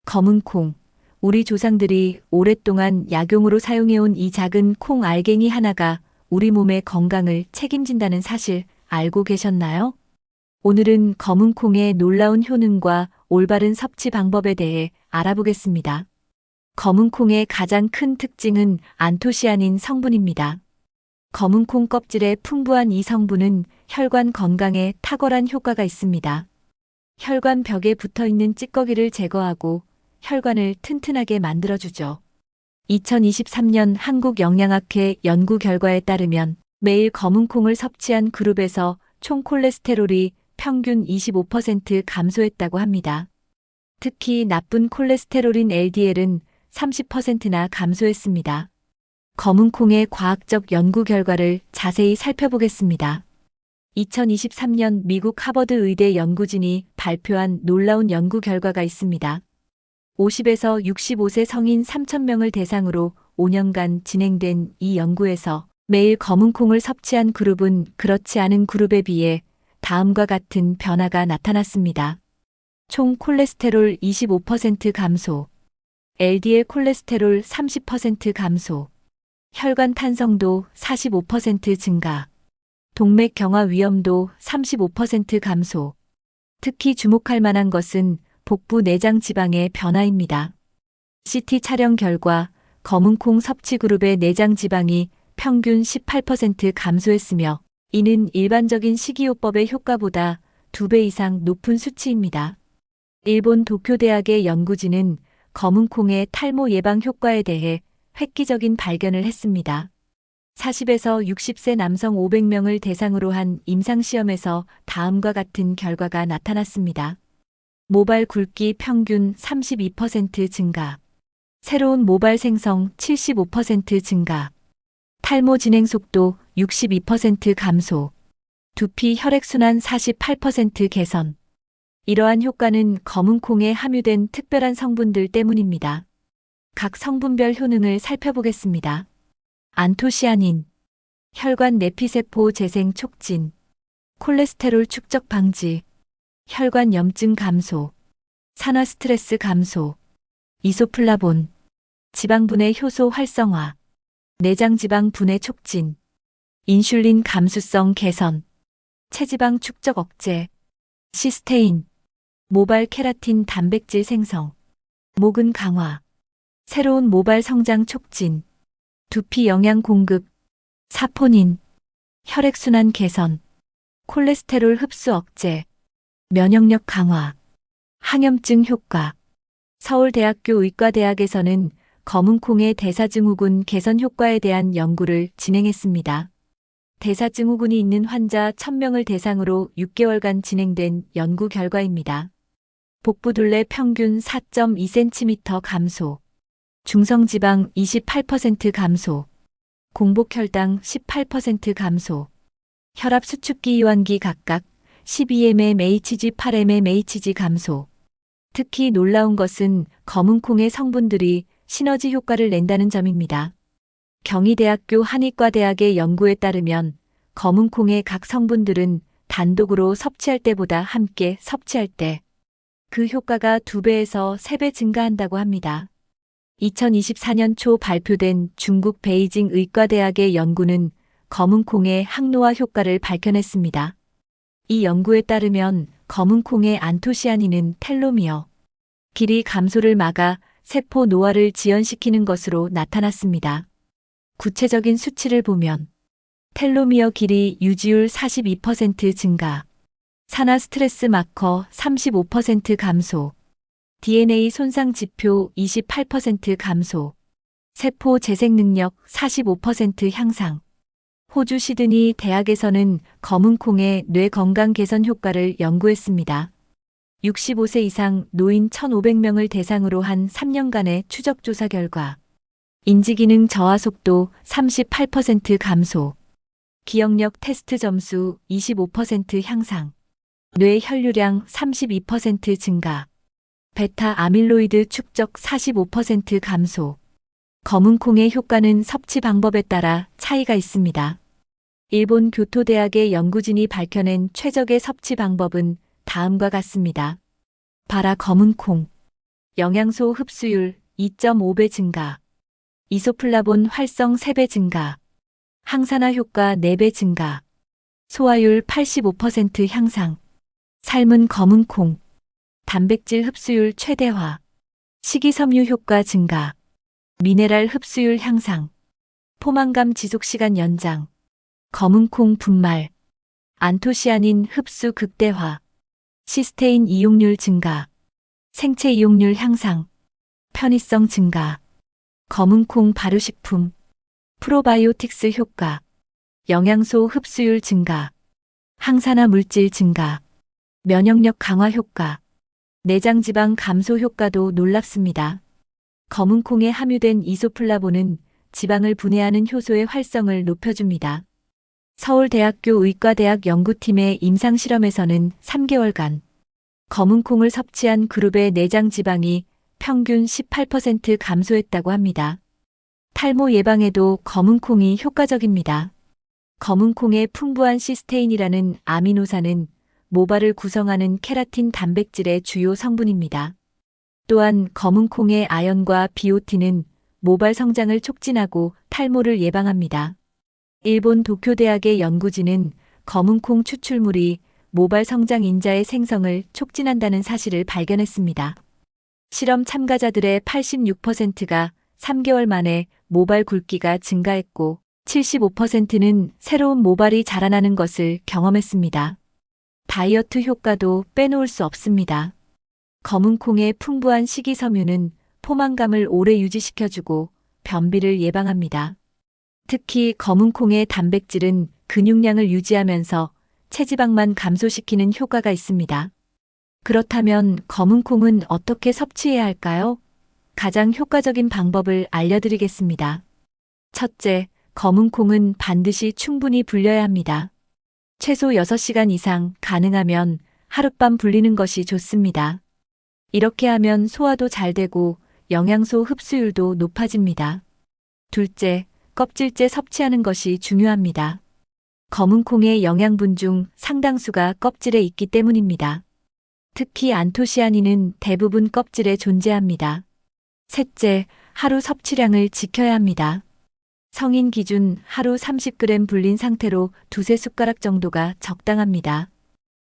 검은 콩. 우리 조상들이 오랫동안 약용으로 사용해온 이 작은 콩 알갱이 하나가 우리 몸의 건강을 책임진다는 사실 알고 계셨나요? 오늘은 검은 콩의 놀라운 효능과 올바른 섭취 방법에 대해 알아보겠습니다. 검은 콩의 가장 큰 특징은 안토시아닌 성분입니다. 검은 콩 껍질에 풍부한 이 성분은 혈관 건강에 탁월한 효과가 있습니다. 혈관 벽에 붙어 있는 찌꺼기를 제거하고 혈관을 튼튼하게 만들어주죠. 2023년 한국영양학회 연구 결과에 따르면 매일 검은 콩을 섭취한 그룹에서 총 콜레스테롤이 평균 25% 감소했다고 합니다. 특히 나쁜 콜레스테롤인 LDL은 30%나 감소했습니다. 검은 콩의 과학적 연구 결과를 자세히 살펴보겠습니다. 2023년 미국 하버드 의대 연구진이 발표한 놀라운 연구 결과가 있습니다. 50에서 65세 성인 3,000명을 대상으로 5년간 진행된 이 연구에서 매일 검은 콩을 섭취한 그룹은 그렇지 않은 그룹에 비해 다음과 같은 변화가 나타났습니다. 총 콜레스테롤 25% 감소, LDL 콜레스테롤 30% 감소, 혈관 탄성도 45% 증가, 동맥 경화 위험도 35% 감소. 특히 주목할 만한 것은 복부 내장 지방의 변화입니다. CT 촬영 결과 검은 콩 섭취 그룹의 내장 지방이 평균 18% 감소했으며 이는 일반적인 식이요법의 효과보다 2배 이상 높은 수치입니다. 일본 도쿄대학의 연구진은 검은 콩의 탈모 예방 효과에 대해 획기적인 발견을 했습니다. 40에서 60세 남성 500명을 대상으로 한 임상시험에서 다음과 같은 결과가 나타났습니다. 모발 굵기 평균 32% 증가, 새로운 모발 생성 75% 증가, 탈모 진행 속도 62% 감소, 두피 혈액순환 48% 개선. 이러한 효과는 검은 콩에 함유된 특별한 성분들 때문입니다. 각 성분별 효능을 살펴보겠습니다. 안토시아닌, 혈관 내피세포 재생 촉진, 콜레스테롤 축적 방지, 혈관 염증 감소, 산화 스트레스 감소, 이소플라본, 지방분해 효소 활성화, 내장 지방 분해 촉진, 인슐린 감수성 개선, 체지방 축적 억제, 시스테인, 모발 케라틴 단백질 생성, 모근 강화, 새로운 모발 성장 촉진, 두피 영양 공급, 사포닌, 혈액순환 개선, 콜레스테롤 흡수 억제, 면역력 강화, 항염증 효과. 서울대학교 의과대학에서는 검은 콩의 대사증후군 개선 효과에 대한 연구를 진행했습니다. 대사증후군이 있는 환자 1,000명을 대상으로 6개월간 진행된 연구 결과입니다. 복부둘레 평균 4.2cm 감소, 중성지방 28% 감소, 공복혈당 18% 감소, 혈압 수축기 이완기 각각 12mmHg, 8mmHg 감소. 특히 놀라운 것은 검은 콩의 성분들이 시너지 효과를 낸다는 점입니다. 경희대학교 한의과대학의 연구에 따르면 검은 콩의 각 성분들은 단독으로 섭취할 때보다 함께 섭취할 때 그 효과가 2배에서 3배 증가한다고 합니다. 2024년 초 발표된 중국 베이징 의과대학의 연구는 검은 콩의 항노화 효과를 밝혀냈습니다. 이 연구에 따르면 검은 콩의 안토시아닌은 텔로미어 길이 감소를 막아 세포 노화를 지연시키는 것으로 나타났습니다. 구체적인 수치를 보면 텔로미어 길이 유지율 42% 증가, 산화 스트레스 마커 35% 감소, DNA 손상 지표 28% 감소, 세포 재생 능력 45% 향상. 호주 시드니 대학에서는 검은 콩의 뇌 건강 개선 효과를 연구했습니다. 65세 이상 노인 1,500명을 대상으로 한 3년간의 추적 조사 결과 인지기능 저하 속도 38% 감소, 기억력 테스트 점수 25% 향상, 뇌 혈류량 32% 증가, 베타 아밀로이드 축적 45% 감소. 검은 콩의 효과는 섭취 방법에 따라 차이가 있습니다. 일본 교토대학의 연구진이 밝혀낸 최적의 섭취 방법은 다음과 같습니다. 바라 검은 콩. 영양소 흡수율 2.5배 증가, 이소플라본 활성 3배 증가, 항산화 효과 4배 증가, 소화율 85% 향상, 삶은 검은 콩, 단백질 흡수율 최대화, 식이섬유 효과 증가, 미네랄 흡수율 향상, 포만감 지속시간 연장, 검은 콩 분말, 안토시아닌 흡수 극대화, 시스테인 이용률 증가, 생체 이용률 향상, 편의성 증가, 검은 콩 발효식품, 프로바이오틱스 효과, 영양소 흡수율 증가, 항산화 물질 증가, 면역력 강화 효과, 내장지방 감소 효과도 놀랍습니다. 검은 콩에 함유된 이소플라본은 지방을 분해하는 효소의 활성을 높여줍니다. 서울대학교 의과대학 연구팀의 임상실험에서는 3개월간 검은 콩을 섭취한 그룹의 내장 지방이 평균 18% 감소했다고 합니다. 탈모 예방에도 검은 콩이 효과적입니다. 검은 콩의 풍부한 시스테인이라는 아미노산은 모발을 구성하는 케라틴 단백질의 주요 성분입니다. 또한 검은 콩의 아연과 비오틴은 모발 성장을 촉진하고 탈모를 예방합니다. 일본 도쿄대학의 연구진은 검은 콩 추출물이 모발 성장 인자의 생성을 촉진한다는 사실을 발견했습니다. 실험 참가자들의 86%가 3개월 만에 모발 굵기가 증가했고 75%는 새로운 모발이 자라나는 것을 경험했습니다. 다이어트 효과도 빼놓을 수 없습니다. 검은 콩의 풍부한 식이섬유는 포만감을 오래 유지시켜주고 변비를 예방합니다. 특히 검은 콩의 단백질은 근육량을 유지하면서 체지방만 감소시키는 효과가 있습니다. 그렇다면 검은 콩은 어떻게 섭취해야 할까요? 가장 효과적인 방법을 알려드리겠습니다. 첫째, 검은 콩은 반드시 충분히 불려야 합니다. 최소 6시간 이상, 가능하면 하룻밤 불리는 것이 좋습니다. 이렇게 하면 소화도 잘 되고 영양소 흡수율도 높아집니다. 둘째, 껍질째 섭취하는 것이 중요합니다. 검은 콩의 영양분 중 상당수가 껍질에 있기 때문입니다. 특히 안토시아닌은 대부분 껍질에 존재합니다. 셋째, 하루 섭취량을 지켜야 합니다. 성인 기준 하루 30g 불린 상태로 두세 숟가락 정도가 적당합니다.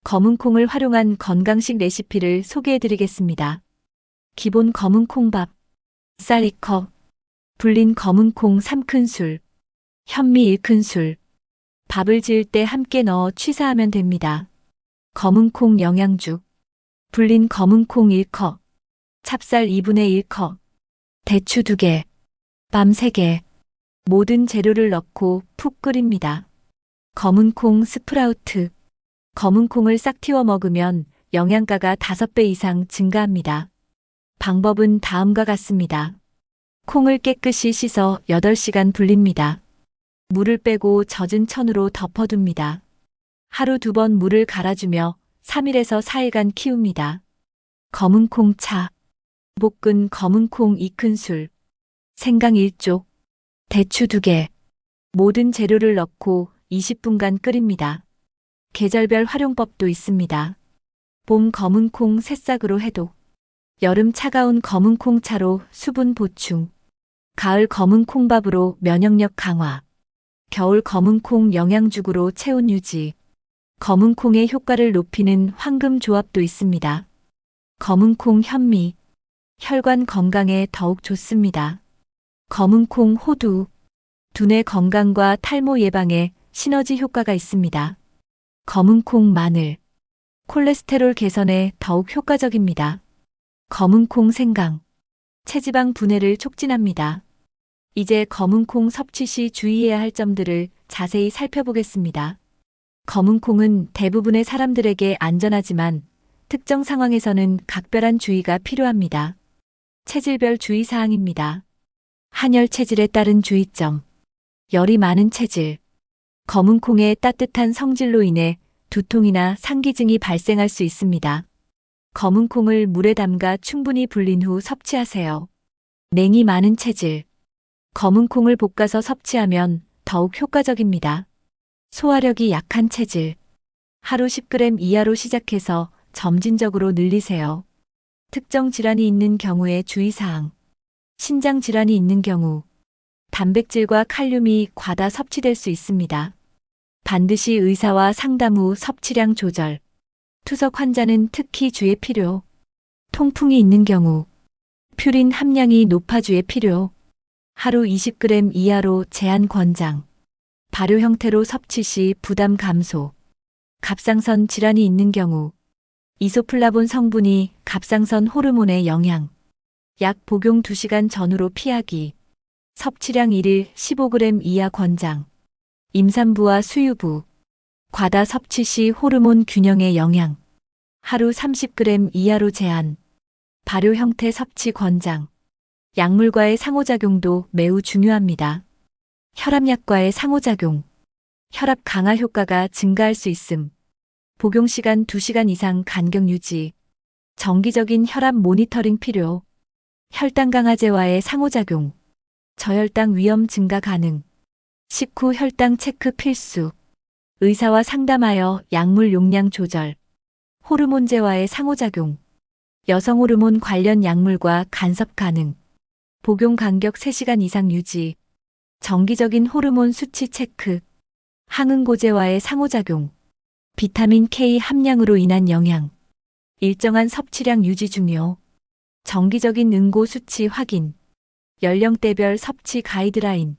검은 콩을 활용한 건강식 레시피를 소개해 드리겠습니다. 기본 검은 콩밥, 쌀 2컵, 불린 검은 콩 3큰술, 현미 1큰술, 밥을 지을 때 함께 넣어 취사하면 됩니다. 검은 콩 영양죽, 불린 검은 콩 1컵, 찹쌀 2분의 1컵, 대추 2개, 밤 3개, 모든 재료를 넣고 푹 끓입니다. 검은 콩 스프라우트, 검은 콩을 싹 틔워 먹으면 영양가가 5배 이상 증가합니다. 방법은 다음과 같습니다. 콩을 깨끗이 씻어 8시간 불립니다. 물을 빼고 젖은 천으로 덮어둡니다. 하루 2번 물을 갈아주며 3일에서 4일간 키웁니다. 검은 콩차, 볶은 검은 콩 2큰술, 생강 1쪽, 대추 2개, 모든 재료를 넣고 20분간 끓입니다. 계절별 활용법도 있습니다. 봄 검은 콩 새싹으로 해독, 여름 차가운 검은 콩차로 수분 보충, 가을 검은 콩밥으로 면역력 강화, 겨울 검은 콩 영양죽으로 체온 유지, 검은 콩의 효과를 높이는 황금 조합도 있습니다. 검은 콩 현미, 혈관 건강에 더욱 좋습니다. 검은 콩 호두, 두뇌 건강과 탈모 예방에 시너지 효과가 있습니다. 검은 콩 마늘, 콜레스테롤 개선에 더욱 효과적입니다. 검은 콩 생강, 체지방 분해를 촉진합니다. 이제 검은 콩 섭취 시 주의해야 할 점들을 자세히 살펴보겠습니다. 검은 콩은 대부분의 사람들에게 안전하지만 특정 상황에서는 각별한 주의가 필요합니다. 체질별 주의사항입니다. 한열 체질에 따른 주의점. 열이 많은 체질. 검은 콩의 따뜻한 성질로 인해 두통이나 상기증이 발생할 수 있습니다. 검은 콩을 물에 담가 충분히 불린 후 섭취하세요. 냉이 많은 체질. 검은 콩을 볶아서 섭취하면 더욱 효과적입니다. 소화력이 약한 체질. 하루 10g 이하로 시작해서 점진적으로 늘리세요. 특정 질환이 있는 경우의 주의사항. 신장 질환이 있는 경우 단백질과 칼륨이 과다 섭취될 수 있습니다. 반드시 의사와 상담 후 섭취량 조절. 투석 환자는 특히 주의 필요. 통풍이 있는 경우 퓨린 함량이 높아 주의 필요. 하루 20g 이하로 제한 권장. 발효 형태로 섭취 시 부담 감소. 갑상선 질환이 있는 경우 이소플라본 성분이 갑상선 호르몬에 영향. 약 복용 2시간 전후로 피하기. 섭취량 1일 15g 이하 권장. 임산부와 수유부. 과다 섭취 시 호르몬 균형에 영향. 하루 30g 이하로 제한. 발효 형태 섭취 권장. 약물과의 상호작용도 매우 중요합니다. 혈압약과의 상호작용. 혈압 강화 효과가 증가할 수 있음. 복용 시간 2시간 이상 간격 유지. 정기적인 혈압 모니터링 필요. 혈당 강화제와의 상호작용. 저혈당 위험 증가 가능. 식후 혈당 체크 필수. 의사와 상담하여 약물 용량 조절. 호르몬제와의 상호작용. 여성 호르몬 관련 약물과 간섭 가능. 복용 간격 3시간 이상 유지. 정기적인 호르몬 수치 체크. 항응고제와의 상호작용. 비타민 K 함량으로 인한 영향. 일정한 섭취량 유지 중요. 정기적인 응고 수치 확인. 연령대별 섭취 가이드라인.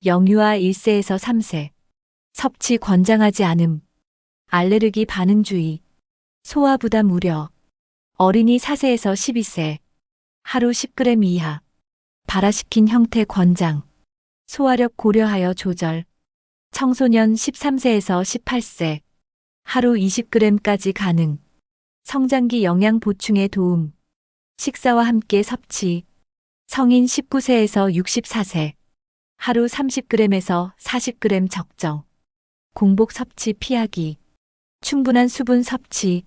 영유아 1세에서 3세. 섭취 권장하지 않음. 알레르기 반응 주의. 소화 부담 우려. 어린이 4세에서 12세. 하루 10g 이하. 발화시킨 형태 권장. 소화력 고려하여 조절. 청소년 13세에서 18세. 하루 20g까지 가능. 성장기 영양 보충에 도움. 식사와 함께 섭취. 성인 19세에서 64세. 하루 30g에서 40g 적정. 공복 섭취 피하기. 충분한 수분 섭취.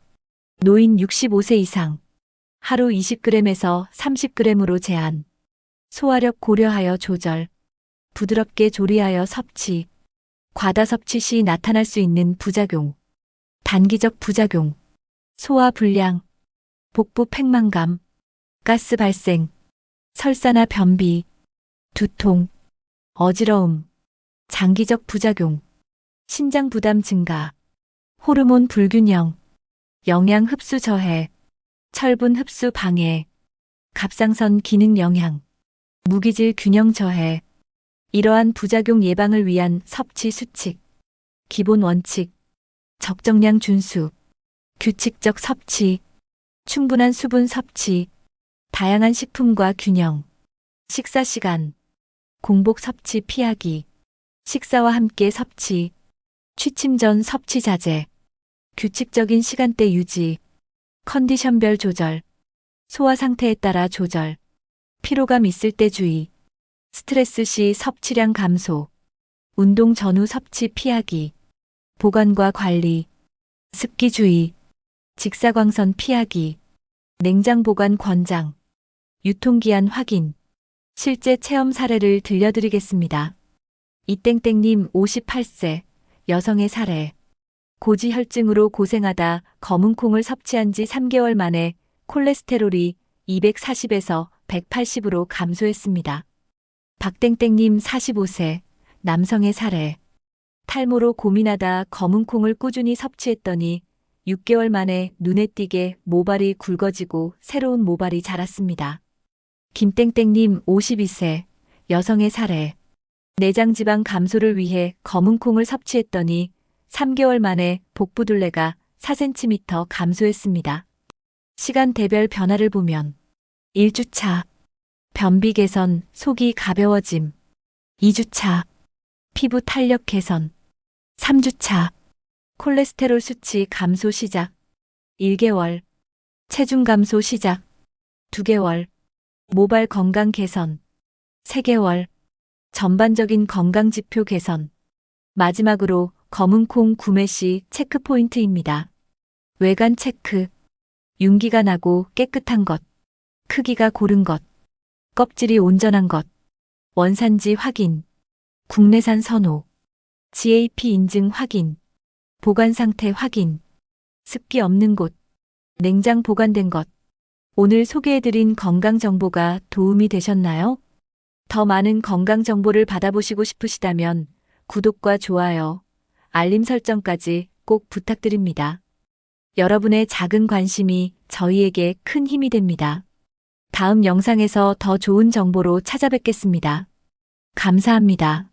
노인 65세 이상. 하루 20g에서 30g으로 제한. 소화력 고려하여 조절. 부드럽게 조리하여 섭취. 과다 섭취 시 나타날 수 있는 부작용. 단기적 부작용. 소화 불량. 복부 팽만감. 가스 발생. 설사나 변비. 두통. 어지러움. 장기적 부작용. 신장 부담 증가. 호르몬 불균형. 영양 흡수 저해. 철분 흡수 방해. 갑상선 기능 영향. 무기질 균형 저해. 이러한 부작용 예방을 위한 섭취 수칙. 기본 원칙. 적정량 준수. 규칙적 섭취. 충분한 수분 섭취. 다양한 식품과 균형. 식사 시간. 공복 섭취 피하기. 식사와 함께 섭취. 취침 전 섭취 자제. 규칙적인 시간대 유지. 컨디션별 조절. 소화 상태에 따라 조절. 피로감 있을 때 주의. 스트레스 시 섭취량 감소. 운동 전후 섭취 피하기. 보관과 관리. 습기 주의. 직사광선 피하기. 냉장 보관 권장. 유통기한 확인. 실제 체험 사례를 들려드리겠습니다. 이땡땡님 58세, 여성의 사례. 고지혈증으로 고생하다 검은콩을 섭취한 지 3개월 만에 콜레스테롤이 240에서 180으로 감소했습니다. 박땡땡님 45세, 남성의 사례. 탈모로 고민하다 검은콩을 꾸준히 섭취했더니 6개월 만에 눈에 띄게 모발이 굵어지고 새로운 모발이 자랐습니다. 김땡땡님 52세, 여성의 사례. 내장지방 감소를 위해 검은콩을 섭취했더니 3개월 만에 복부둘레가 4cm 감소했습니다. 시간대별 변화를 보면 1주차, 변비 개선, 속이 가벼워짐. 2주차, 피부 탄력 개선. 3주차, 콜레스테롤 수치 감소 시작. 1개월, 체중 감소 시작. 2개월, 모발 건강 개선. 3개월, 전반적인 건강 지표 개선. 마지막으로 검은콩 구매 시 체크 포인트입니다. 외관 체크. 윤기가 나고 깨끗한 것. 크기가 고른 것. 껍질이 온전한 것. 원산지 확인. 국내산 선호. GAP 인증 확인. 보관 상태 확인. 습기 없는 곳. 냉장 보관된 것. 오늘 소개해드린 건강 정보가 도움이 되셨나요? 더 많은 건강 정보를 받아보시고 싶으시다면 구독과 좋아요, 알림 설정까지 꼭 부탁드립니다. 여러분의 작은 관심이 저희에게 큰 힘이 됩니다. 다음 영상에서 더 좋은 정보로 찾아뵙겠습니다. 감사합니다.